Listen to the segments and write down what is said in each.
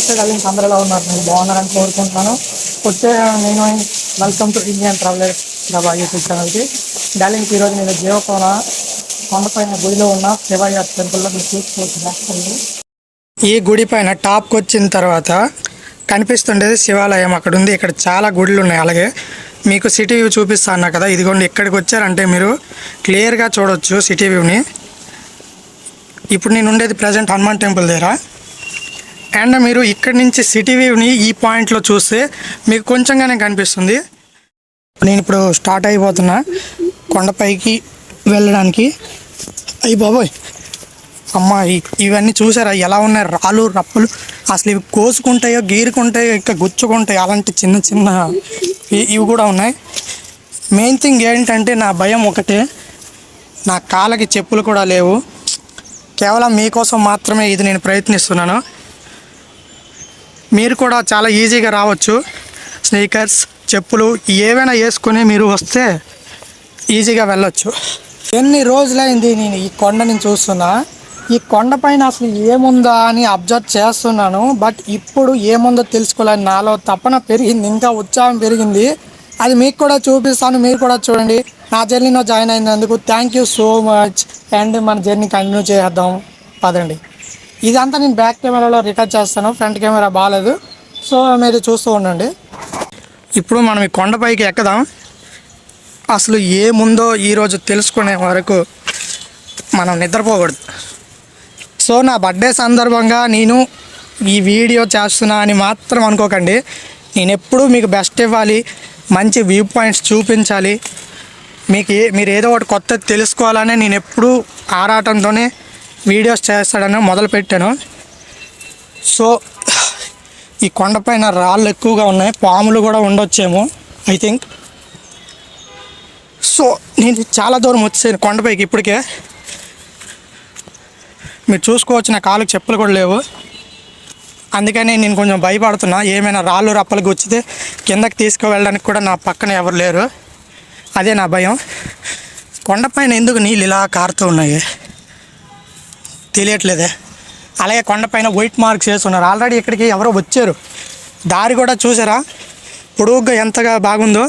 నమస్తే డార్లింగ్స్, అందరూ ఎలా ఉన్నారు? నేను బాగున్నారని కోరుకుంటున్నాను. వచ్చే నేను వెల్కమ్ టు ఇండియన్ ట్రావెలర్స్ ప్రభా యూట్యూబ్ ఛానల్కి. డార్లింగ్స్, ఈరోజు నేను జీవకోన కొండపైన గుడిలో ఉన్న శివయ్య టెంపుల్లో మీరు చూసుకోవచ్చు. ఈ గుడి పైన టాప్కి వచ్చిన తర్వాత కనిపిస్తుండేది శివాలయం అక్కడ ఉంది. ఇక్కడ చాలా గుడులు ఉన్నాయి. అలాగే మీకు సిటీ వ్యూ చూపిస్తా అన్నా కదా, ఇదిగోండి ఇక్కడికి వచ్చారంటే మీరు క్లియర్గా చూడవచ్చు సిటీ వ్యూని. ఇప్పుడు నేను ఉండేది ప్రజెంట్ హనుమాన్ టెంపుల్ దగ్గర. అండ్ మీరు ఇక్కడి నుంచి సిటీ వ్యూని ఈ పాయింట్లో చూస్తే మీకు కొంచెంగానే కనిపిస్తుంది. నేను ఇప్పుడు స్టార్ట్ అయిపోతున్నా కొండపైకి వెళ్ళడానికి. అయ్యి బాబోయ్ అమ్మ, ఇవన్నీ చూసారా ఎలా ఉన్నాయి? రాళ్ళు రప్పలు అసలు ఇవి కోసుకుంటాయో గీరుకుంటాయో ఇంకా గుచ్చుకుంటాయో అలాంటి చిన్న చిన్న ఇవి కూడా ఉన్నాయి. మెయిన్ థింగ్ ఏంటంటే నా భయం ఒకటే, నా కాళ్ళకి చెప్పులు కూడా లేవు. కేవలం మీకోసం మాత్రమే ఇది నేను ప్రయత్నిస్తున్నాను. మీరు కూడా చాలా ఈజీగా రావచ్చు. స్నీకర్స్, చెప్పులు ఏవైనా వేసుకొని మీరు వస్తే ఈజీగా వెళ్ళొచ్చు. ఎన్ని రోజులైంది నేను ఈ కొండని చూస్తున్నా. ఈ కొండపైన అసలు ఏముందా అని అబ్జర్వ్ చేస్తున్నాను. బట్ ఇప్పుడు ఏముందో తెలుసుకోవాలని నాలో తపన పెరిగింది, ఇంకా ఉత్సాహం పెరిగింది. అది మీకు కూడా చూపిస్తాను, మీరు కూడా చూడండి. నా జర్నీలో జాయిన్ అయినందుకు thank you so much. And మన జర్నీ కంటిన్యూ చేద్దాం పదండి. ఇదంతా నేను బ్యాక్ కెమెరాలో రికార్డ్ చేస్తాను, ఫ్రంట్ కెమెరా బాగాలేదు, సో మీరు చూస్తూ ఉండండి. ఇప్పుడు మనం ఈ కొండపైకి ఎక్కుదాం. అసలు ఏముందో ఈరోజు తెలుసుకునే వరకు మనం నిద్రపోకూడదు. సో నా బర్త్డే సందర్భంగా నేను ఈ వీడియో చేస్తున్నా అని మాత్రం అనుకోకండి. నేను ఎప్పుడూ మీకు బెస్ట్ ఇవ్వాలి, మంచి వ్యూ పాయింట్స్ చూపించాలి, మీరు ఏదో ఒకటి కొత్తది తెలుసుకోవాలని నేను ఎప్పుడూ ఆరాటంతోనే వీడియోస్ చేస్తాడని మొదలుపెట్టాను. సో ఈ కొండపైన రాళ్ళు ఎక్కువగా ఉన్నాయి, పాములు కూడా ఉండొచ్చేమో ఐ థింక్. సో నేను చాలా దూరం వచ్చాను కొండపైకి. ఇప్పటికే మీరు చూసుకోవచ్చు, నా కాళ్ళకి చెప్పులు కూడా లేవు. అందుకని నేను కొంచెం భయపడుతున్నా, ఏమైనా రాళ్ళు రప్పలు గుచ్చితే కిందకి తీసుకువెళ్ళడానికి కూడా నా పక్కన ఎవరు లేరు. అదే నా భయం. కొండపైన ఎందుకు నీళ్ళు ఇలా కారుతూ ఉన్నాయి తెలియట్లేదే. అలాగే కొండపైన వైట్ మార్క్స్ వేస్తున్నారు. ఆల్రెడీ ఇక్కడికి ఎవరో వచ్చారు. దారి కూడా చూసారా పొడుగ్గా ఎంతగా బాగుందో.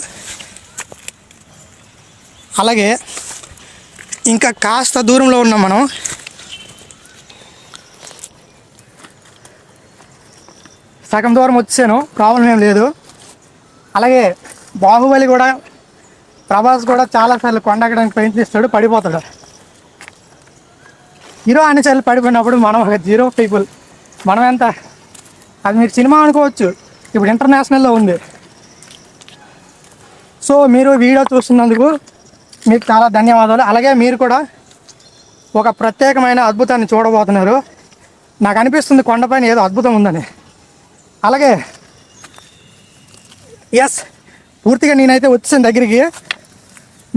అలాగే ఇంకా కాస్త దూరంలో ఉన్నాం మనం. సగం దూరం వచ్చాను, ప్రాబ్లం ఏం లేదు. అలాగే బాహుబలి కూడా, ప్రభాస్ కూడా చాలాసార్లు కొండ ఎక్కడానికి ప్రయత్నిస్తాడు, పడిపోతాడు. హీరో అన్నిసార్లు పడిపోయినప్పుడు మనం ఒక జీరో పీపుల్. మనం ఎంత, అది మీరు సినిమా అనుకోవచ్చు, ఇప్పుడు ఇంటర్నేషనల్లో ఉంది. సో మీరు వీడియో చూస్తున్నందుకు మీకు చాలా ధన్యవాదాలు. అలాగే మీరు కూడా ఒక ప్రత్యేకమైన అద్భుతాన్ని చూడబోతున్నారు. నాకు అనిపిస్తుంది కొండపైన ఏదో అద్భుతం ఉందని. అలాగే ఎస్, పూర్తిగా నేనైతే వచ్చాను దగ్గరికి,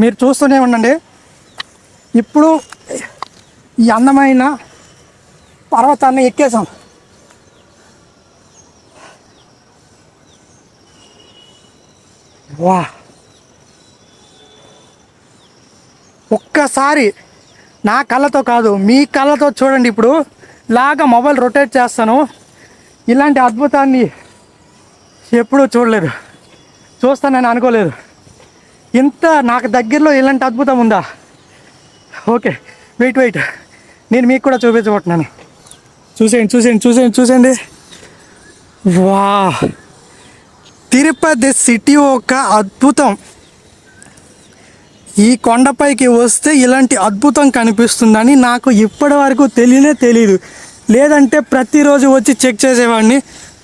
మీరు చూస్తూనే ఉండండి. ఇప్పుడు ఈ అందమైన పర్వతాన్ని ఎక్కేసాం. వా, ఒక్కసారి నా కళ్ళతో కాదు మీ కళ్ళతో చూడండి. ఇప్పుడు లాగా మొబైల్ రొటేట్ చేస్తాను. ఇలాంటి అద్భుతాన్ని ఎప్పుడూ చూడలేదు, చూస్తానని అనుకోలేదు. ఇంత నాకు దగ్గరలో ఇలాంటి అద్భుతం ఉందా? ఓకే, వెయిట్, నేను మీకు కూడా చూపించబోతున్నాను. చూసేయండి. వా, తిరుపతి సిటీ ఒక అద్భుతం. ఈ కొండపైకి వస్తే ఇలాంటి అద్భుతం కనిపిస్తుందని నాకు ఇప్పటి వరకు తెలియదు. లేదంటే ప్రతిరోజు వచ్చి చెక్ చేసేవాడిని,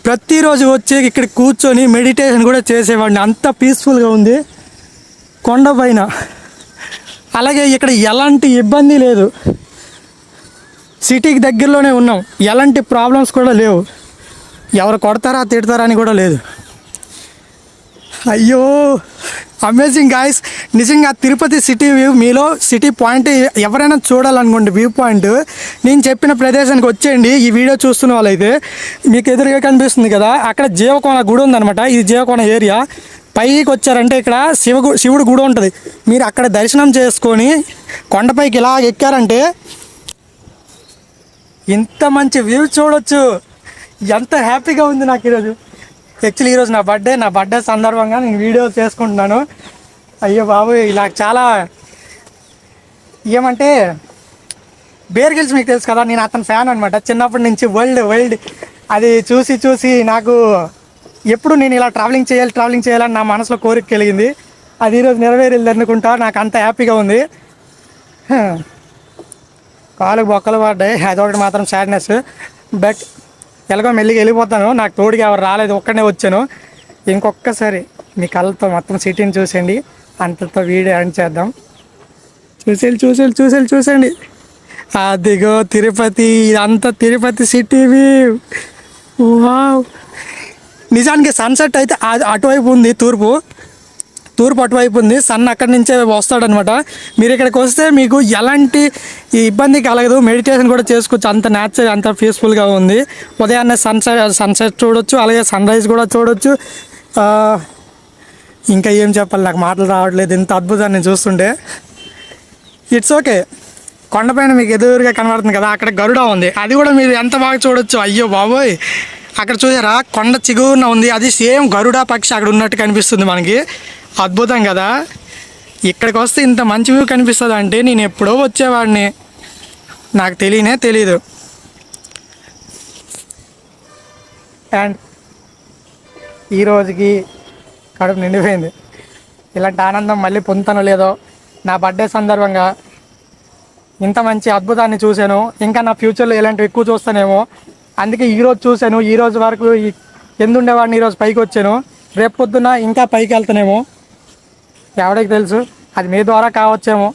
ప్రతిరోజు వచ్చి ఇక్కడ కూర్చొని మెడిటేషన్ కూడా చేసేవాడిని. అంత పీస్ఫుల్గా ఉంది కొండపైన. అలాగే ఇక్కడ ఎలాంటి ఇబ్బంది లేదు, సిటీకి దగ్గరలోనే ఉన్నాం, ఎలాంటి ప్రాబ్లమ్స్ కూడా లేవు. ఎవరు కొడతారా తిడతారా అని కూడా లేదు. అయ్యో అమేజింగ్ గాయస్. నిజంగా తిరుపతి సిటీ వ్యూ, మీలో సిటీ పాయింట్ ఎవరైనా చూడాలనుకోండి, వ్యూ పాయింట్, నేను చెప్పిన ప్రదేశానికి వచ్చేయండి. ఈ వీడియో చూస్తున్న వాళ్ళైతే మీకు ఎదురుగా కనిపిస్తుంది కదా, అక్కడ జీవకోన గుడి ఉందనమాట. ఇది జీవకోన ఏరియా. పైకి వచ్చారంటే ఇక్కడ శివుడు గుడి ఉంటుంది. మీరు అక్కడ దర్శనం చేసుకొని కొండపైకి ఇలా ఎక్కారంటే ఇంత మంచి వ్యూ చూడొచ్చు. ఎంత హ్యాపీగా ఉంది నాకు ఈరోజు. యాక్చువల్లీ ఈరోజు నా బర్త్డే సందర్భంగా నేను వీడియో చేసుకుంటున్నాను. అయ్యో బాబు ఇలా చాలా ఏమంటే బేర్ గిల్స్ మీకు తెలుసు కదా, నేను అతని ఫ్యాన్ అనమాట చిన్నప్పటి నుంచి. వరల్డ్ అది చూసి నాకు ఎప్పుడు నేను ఇలా ట్రావెలింగ్ చేయాలని నా మనసులో కోరిక కలిగింది. అది ఈరోజు నెరవేరింది అనుకుంటా. నాకు అంత హ్యాపీగా ఉంది. కాలుకు బొక్కలు పడ్డాయి, అదొకటి మాత్రం సాడ్నెస్. బట్ ఎలాగో మెల్లిగా వెళ్ళిపోతాను. నాకు తోడుగా ఎవరు రాలేదు, ఒక్కడే వచ్చాను. ఇంకొకసారి మీ కళ్ళతో మొత్తం సిటీని చూసేయండి. అంతతో వీడియో ఎండ్ చేద్దాం. చూసేయండి. అదిగో తిరుపతి, ఇదంతా తిరుపతి సిటీ వ్యూ. వావ్. నిజానికి సన్సెట్ అయితే అటువైపు ఉంది, తూర్పు అటువైపు ఉంది. సన్ అక్కడి నుంచే వస్తాడనమాట. మీరు ఇక్కడికి వస్తే మీకు ఎలాంటి ఇబ్బంది కలగదు. మెడిటేషన్ కూడా చేసుకోవచ్చు. అంత న్యాచురల్, అంత పీస్ఫుల్గా ఉంది. ఉదయాన్నే సన్సెట్ చూడొచ్చు, అలాగే సన్ రైజ్ కూడా చూడొచ్చు. ఇంకా ఏం చెప్పాలి, నాకు మాటలు రావట్లేదు ఇంత అద్భుతాన్ని చూస్తుంటే. It's okay. కొండపైన మీకు ఎదురుగా కనబడుతుంది కదా, అక్కడ గరుడ ఉంది. అది కూడా మీరు ఎంత బాగా చూడొచ్చు. అయ్యో బాబోయ్, అక్కడ చూసారా కొండ చిగురున ఉంది. అది సేమ్ గరుడ పక్షి అక్కడ ఉన్నట్టు కనిపిస్తుంది మనకి. అద్భుతం కదా. ఇక్కడికి వస్తే ఇంత మంచి వ్యూ కనిపిస్తుంది అంటే నేను ఎప్పుడో వచ్చేవాడిని, నాకు తెలీదు. అండ్ ఈరోజుకి కడుపు నిండిపోయింది. ఇలాంటి ఆనందం మళ్ళీ పొందుతానో లేదో. నా బర్త్డే సందర్భంగా ఇంత మంచి అద్భుతాన్ని చూశాను. ఇంకా నా ఫ్యూచర్లో ఇలాంటివి ఎక్కువ చూస్తానేమో. అందుకే ఈరోజు చూశాను. ఈరోజు వరకు కింద ఉండేవాడిని, ఈరోజు పైకి వచ్చాను. రేపు పొద్దున్న ఇంకా పైకి వెళ్తానేమో, ఎవరికి తెలుసు. అది మీ ద్వారా కావచ్చేమో.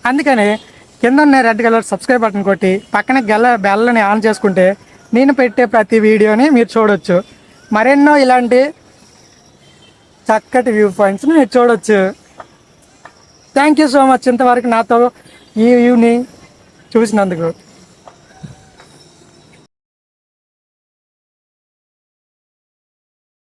అందుకని కింద ఉన్న రెడ్ కలర్ సబ్స్క్రైబ్ బటన్ కొట్టి పక్కన బెల్లని ఆన్ చేసుకుంటే నేను పెట్టే ప్రతి వీడియోని మీరు చూడొచ్చు. మరెన్నో ఇలాంటి చక్కటి వ్యూ పాయింట్స్ని మీరు చూడొచ్చు. థ్యాంక్ యూ సో మచ్ ఇంతవరకు నాతో ఈ వ్యూని చూసినందుకు.